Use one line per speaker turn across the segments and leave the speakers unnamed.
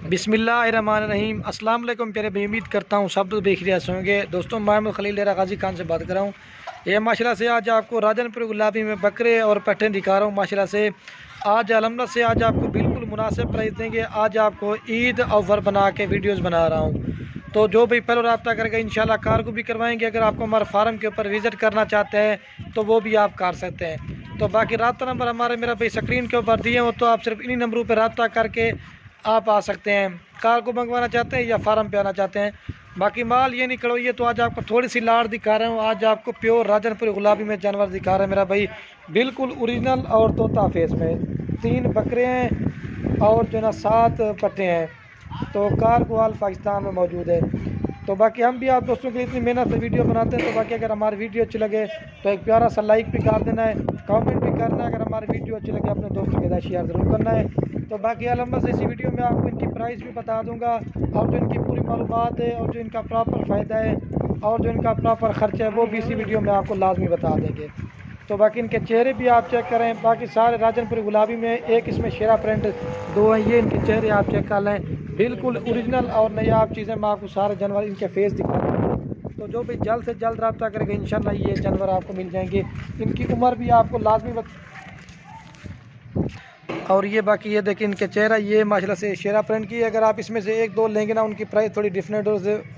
बिस्मिल्लाहिर्रहमानिर्रहीम। अस्सलाम वालेकुम प्यारे भाई, उम्मीद करता हूँ सब लोग बेखैरियत होंगे। दोस्तों, मैं खलील डेरा गाजी खान से बात कर रहा हूँ। ये माशाल्लाह से आज आपको राजनपुर गुलाबी में बकरे और पट्टे दिखा रहा हूँ। माशाल्लाह से आज अलहमदुलिल्लाह से आज आपको बिल्कुल मुनासिब प्राइस देंगे। आज आपको ईद ऑफ़र बना के वीडियोज़ बना रहा हूँ, तो जो भी पहले रब्ता करेगा इंशाल्लाह कार को भी करवाएंगे। अगर आपको हमारे फार्म के ऊपर विज़िट करना चाहते हैं तो वो भी आप कर सकते हैं। तो बाकी रब्ता नंबर हमारे मेरा भाई स्क्रीन के ऊपर दिए हो, तो आप सिर्फ इन्हीं नंबरों पर रब्ता करके आप आ सकते हैं। कार को मंगवाना चाहते हैं या फार्म पे आना चाहते हैं। बाकी माल ये नहीं कड़ोइए, तो आज आपको थोड़ी सी लाड़ दिखा रहा हूँ। आज आपको प्योर राजनपुर गुलाबी में जानवर दिखा रहा है मेरा भाई, बिल्कुल ओरिजिनल और तोता फेस में। 3 बकरे हैं और जो ना 7 पट्टे हैं, तो कार को हाल पाकिस्तान में मौजूद है। तो बाकी हम भी आप दोस्तों के लिए इतनी मेहनत से वीडियो बनाते हैं, तो बाकी अगर हमारी वीडियो अच्छी लगे तो एक प्यारा सा लाइक भी कर देना है, कमेंट भी करना है। अगर हमारी वीडियो अच्छी लगे अपने दोस्तों के साथ शेयर ज़रूर करना है। तो बाकी अलहमद से इसी वीडियो में आपको इनकी प्राइस भी बता दूंगा, और जो इनकी पूरी मालूमात है, और जो इनका प्रॉपर फ़ायदा है, और जो इनका प्रॉपर ख़र्चा है, वो भी इसी वीडियो में आपको लाजमी बता देंगे। तो बाकी इनके चेहरे भी आप चेक करें। बाकी सारे राजनपुर गुलाबी में एक इसमें शेरा प्रिंट 2 हैं, ये इनके चेहरे आप चेक कर लें, बिल्कुल ओरिजिनल और नायाब चीज़ें। मैं आपको सारे जानवर इनके फेस दिखा दूँगा, तो जो भी जल्द से जल्द रब्ता करेगा इंशाल्लाह ये जानवर आपको मिल जाएंगे। इनकी उम्र भी आपको लाजमी और ये बाकी ये देखिए इनके चेहरा, ये माशाल्लाह से शेरा प्रिंट की। अगर आप इसमें से 1-2 लेंगे ना, उनकी प्राइस थोड़ी डिफरेंट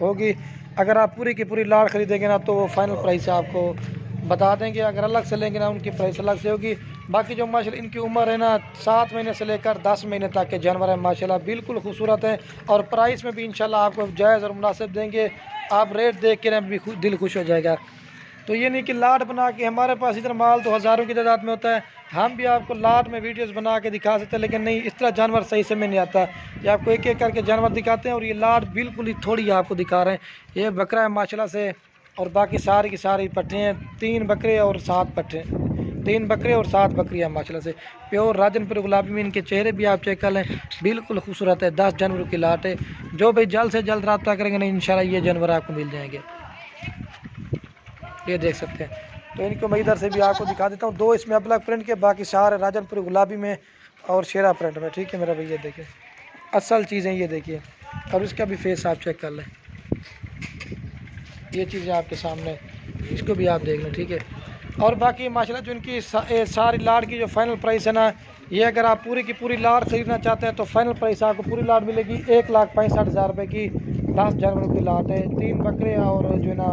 होगी। अगर आप पूरी की पूरी लाड़ खरीदेंगे ना, तो वो फाइनल प्राइस आपको बता देंगे। अगर अलग से लेंगे ना, उनकी प्राइस अलग से होगी। बाकी जो माशाल्लाह इनकी उम्र है ना 7 महीने से लेकर 10 महीने तक के जानवर है, माशाल्लाह बिल्कुल खूबसूरत है। और प्राइस में भी इंशाल्लाह आपको जायज़ और मुनासिब देंगे। आप रेट देख के ना भी दिल खुश हो जाएगा। तो ये नहीं कि लाट बना के, हमारे पास इधर माल तो हज़ारों की तादाद में होता है, हम भी आपको लाट में वीडियोस बना के दिखा सकते हैं, लेकिन नहीं, इस तरह जानवर सही से में नहीं आता। ये आपको एक एक करके जानवर दिखाते हैं, और ये लाट बिल्कुल ही थोड़ी आपको दिखा रहे हैं। ये बकरा है माशाल्लाह से, और बाकी सारी की सारी पट्टे हैं। 3 बकरे और 7 पट्टे, 3 बकरे और 7 बकरियाँ माशाल्लाह से प्योर राजनपुर गुलाबी में। इनके चेहरे भी आप चेक कर लें, बिल्कुल खूबसूरत है। 10 जानवरों की लाट है। जो भाई जल्द से जल्द रब्ता करेंगे ना, इंशाल्लाह ये जानवर आपको मिल जाएंगे। ये देख सकते हैं। तो इनको मैं इधर से भी आपको दिखा देता हूँ। 2 इसमें ब्लैक प्रिंट के, बाकी सारे राजनपुर गुलाबी में और शेरा प्रिंट में, ठीक है मेरा भैया। देखिए असल चीज़ें ये देखिए, और इसका भी फेस आप चेक कर लें। ये चीज़ें आपके सामने, इसको भी आप देख लें, ठीक है। और बाकी माशाल्लाह जो इनकी सारी लाड़ की जो फाइनल प्राइस है ना, ये अगर आप पूरी की पूरी लाड़ खरीदना चाहते हैं तो फाइनल प्राइस आपको पूरी लाड़ मिलेगी 1,65,000 रुपये की। 10 जानवरों की लाट है, 3 बकरे और जो है ना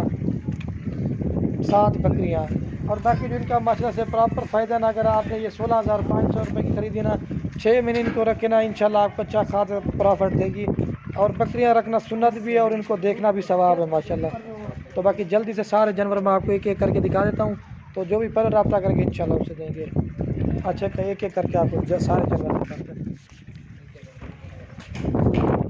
7 बकरियाँ। और बाकी जो इनका माशाल्लाह से प्रॉपर फ़ायदा ना, अगर आपने ये 16,500 रुपये की खरीदी ना, 6 महीने इनको रखे ना, इंशाल्लाह आपको अच्छा खासा प्रॉफिट देगी। और बकरियाँ रखना सुन्नत भी है, और इनको देखना भी सवाब है माशाल्लाह। तो बाकी जल्दी से सारे जानवर मैं आपको एक एक करके दिखा देता हूँ, तो जो भी पहले रब्ता करेंगे इंशाल्लाह उससे देंगे। अच्छा, एक एक करके आपको सारे जानवर दिखाते हैं।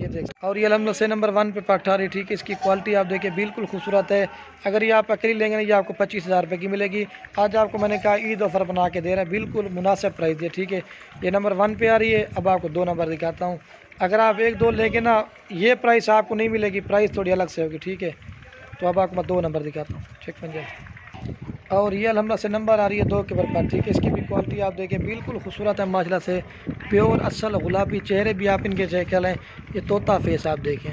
ये देख, और ये अलहमदुलिल्लाह से नंबर 1 पे पट्टा आ रही, ठीक है। इसकी क्वालिटी आप देखिए, बिल्कुल खूबसूरत है। अगर ये आप अकेली लेंगे ना, ये आपको 25,000 रुपये की मिलेगी। आज आपको मैंने कहा ईद ऑफ़र बना के दे रहा है, बिल्कुल मुनासिब प्राइस है, ठीक है। ये नंबर 1 पे आ रही है। अब आपको 2 नंबर दिखाता हूँ। अगर आप 1-2 लेंगे ना, ये प्राइस आपको नहीं मिलेगी, प्राइस थोड़ी अलग से होगी, ठीक है। तो अब आपको मैं 2 नंबर दिखाता हूँ, चेक पंजाब। और ये अलहमदुलिल्लाह से नंबर आ रही है 2 के बरपर, ठीक है। इसकी भी क्वालिटी आप देखिए, बिल्कुल खूबसूरत है माशाल्लाह से, प्योर असल गुलाबी। चेहरे भी आप इनके चेक करें, ये तोता फेस आप देखें।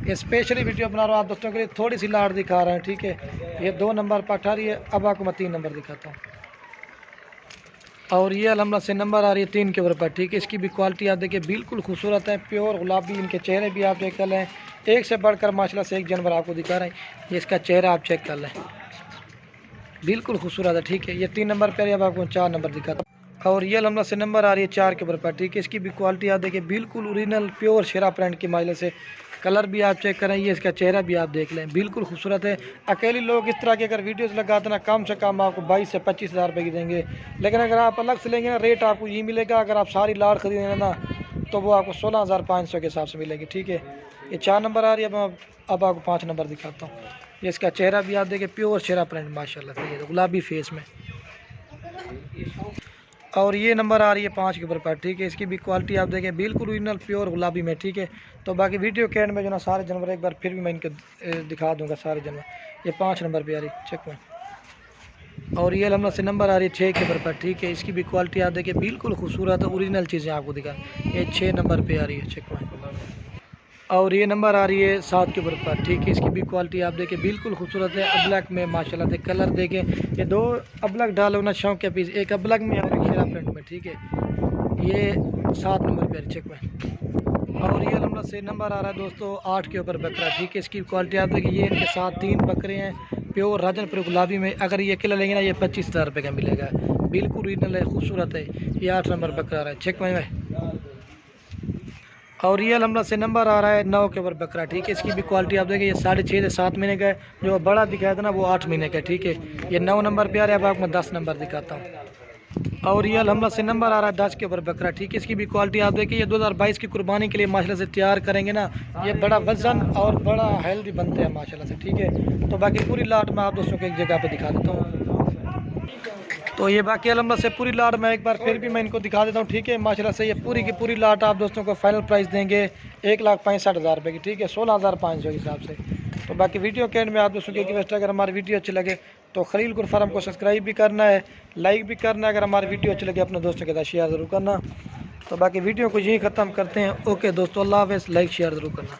ये स्पेशली वीडियो बना रहा हूँ आप दोस्तों के लिए, थोड़ी सी लाड़ दिखा रहे हैं, ठीक है। ये 2 नंबर पर आ रही है। अब आपको मैं 3 नंबर दिखाता हूँ। और ये अलहमदुलिल्लाह से नंबर आ रही है 3 के ऊपर, ठीक है। इसकी भी क्वालिटी आप देखिए, बिल्कुल खूबसूरत है, प्योर गुलाबी। इनके चेहरे भी आप चेक कर लें, एक से बढ़कर माशाल्लाह से एक जानवर आपको दिखा रहे हैं। ये इसका चेहरा आप चेक कर लें, बिल्कुल खूबसूरत है, ठीक है। ये 3 नंबर पर, अब आपको 4 नंबर दिखाता हूँ। और ये अलहमदुलिल्लाह से नंबर आ रही है 4 के ऊपर, ठीक है। इसकी भी क्वालिटी आप देखिए, बिल्कुल ओरिजिनल प्योर शेरा प्रिंट की माइले से। कलर भी आप चेक करें, ये इसका चेहरा भी आप देख लें, बिल्कुल खूबसूरत है। अकेले लोग इस तरह के अगर वीडियोस लगाते ना, कम से कम आपको 22 से 25,000 रुपये की देंगे। लेकिन अगर आप अलग से लेंगे ना, रेट आपको ये मिलेगा। अगर आप सारी लाड़ खरीदेंगे ना, तो वो आपको 16,500 के हिसाब से मिलेगी, ठीक है। ये 4 नंबर आ रही है। अब आपको 5 नंबर दिखाता हूँ। ये इसका चेहरा भी आप देखिए, प्योर शेरा प्रिंट माशाल्लाह से, ये गुलाबी फेस में। और ये नंबर आ रही है 5 के ऊपर, ठीक है। इसकी भी क्वालिटी आप देखें, बिल्कुल ओरिजिनल प्योर गुलाबी में, ठीक है। तो बाकी वीडियो के एंड में जो ना सारे जानवर एक बार फिर भी मैं इनके दिखा दूंगा सारे जानवर। ये 5 नंबर पे आ रही, चेक में। और ये अलहमदुलिल्लाह से नंबर आ रही है 6 के ऊपर, ठीक है। इसकी भी क्वालिटी आप देखिए, बिल्कुल खूबसूरत ओरिजिनल चीज़ें आपको दिखा। ये 6 नंबर पे आ रही है, चेक में। और ये नंबर आ रही है 7 के ऊपर पर, ठीक है। इसकी भी क्वालिटी आप देखें बिल्कुल खूबसूरत है, अब्लैक में माशाल्लाह से। कलर देखें, ये 2 अब्लैक डालो ना शौक के पीस, एक अब्लैक में और एक शेरा प्रिंट में, ठीक है। ये 7 नंबर पे चेक में। और ये अलहमद से नंबर आ रहा है दोस्तों 8 के ऊपर बकरा, ठीक है। इसकी क्वालिटी आप देखिए, ये इनके साथ 3 बकरे हैं प्योर राजनपुर गुलाबी में। अगर ये किला लेंगे ना ये 25,000 रुपये का मिलेगा, बिल्कुल ओरिजिनल है, खूबसूरत है। ये 8 नंबर बकरा आ रहा है चेक में। और ये अलहमद से नंबर आ रहा है 9 के ऊपर बकरा, ठीक है। इसकी भी क्वालिटी आप देखिए, ये 6.5 से 7 महीने का है। जो बड़ा दिखाया था ना वो 8 महीने का है, ठीक है। ये 9 नंबर पे आ रहा है, अब आपको मैं 10 नंबर दिखाता हूँ। और ये अलहमद से नंबर आ रहा है 10 के ऊपर बकरा, ठीक है। इसकी भी क्वालिटी आप देखिए, ये 2022 की कुर्बानी के लिए माशाल्लाह से तैयार करेंगे ना, ये बड़ा वजन और बड़ा हेल्दी बनते हैं माशाल्लाह से, ठीक है। तो बाकी पूरी लाट मैं आप दोस्तों को एक जगह पे दिखा देता हूँ। तो ये बाकी अलहमद से पूरी लाट मैं एक बार फिर भी मैं इनको दिखा देता हूँ, ठीक है। माशाल्लाह से ये पूरी की पूरी लाट आप दोस्तों को फाइनल प्राइस देंगे 1,65,000 रुपये की, ठीक है, 16,500 के हिसाब से। तो बाकी वीडियो के एंड में आप दोस्तों की रिक्वेस्ट है, अगर हमारी वीडियो अच्छी लगे तो खलील गुर फार्म को सब्सक्राइब भी करना है, लाइक भी करना है। अगर हमारी वीडियो अच्छी लगे अपने दोस्तों के साथ शेयर ज़रूर करना। तो बाकी वीडियो को यहीं ख़त्म करते हैं। ओके दोस्तों, अल्लाह हाफ़िज़, लाइक शेयर ज़रूर करना।